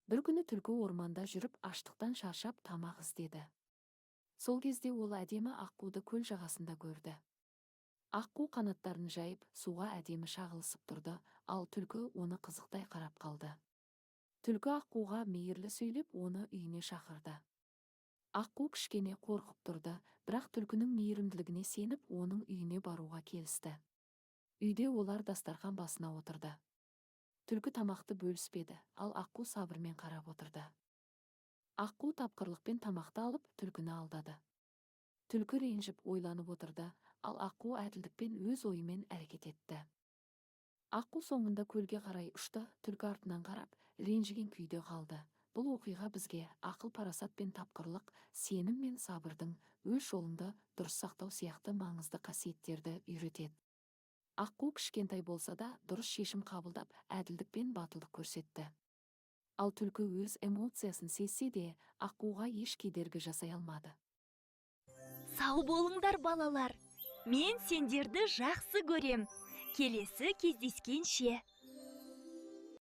Бір күні түлкі орманда жүріп, аштықтан шаршап тамақ іздеді. Сол кезде ол әдемі аққуды көл жағасында көрді. Аққу қанаттарын жайып, суға әдемі шағылысып тұрды, ал түлкі оны қызықтай қарап қалды. Түлкі аққуға мейірлі сөйлеп, оны үйіне шақырды. Аққу кішкене қорқып тұрды, бірақ түлкінің мейірімділігіне сеніп, оның үйіне баруға келісті. Үйде олар дастархан басына отырды. Түлкі тамақты бөліспеді, ал аққу сабырмен қарап отырды. Аққу тапқырлықпен тамақты алып, түлкіні алдады. Түлкі ренжіп, ойланып отырды, ал аққу әділдікпен өз ойымен әрекет етті. Аққу соңында көлге қарай ұшты, түлкі артынан қарап, ренжіген күйде қалды. Бұл оқиға бізге ақыл, парасат пен тапқырлық, сенім мен сабырдың, өз жолыңды дұрыс сақтау сияқты маңызды қасиеттерді үйретеді. Аққу кішкентай болса да, дұрыс шешім қабылдап, әділдік пен батылдық көрсетті. Ал түлкі өз эмоциясын сезсе де, аққуға еш кедергі жасай алмады. Сау болыңдар, балалар. Мен сендерді жақсы көрем. Келесі кездескенше.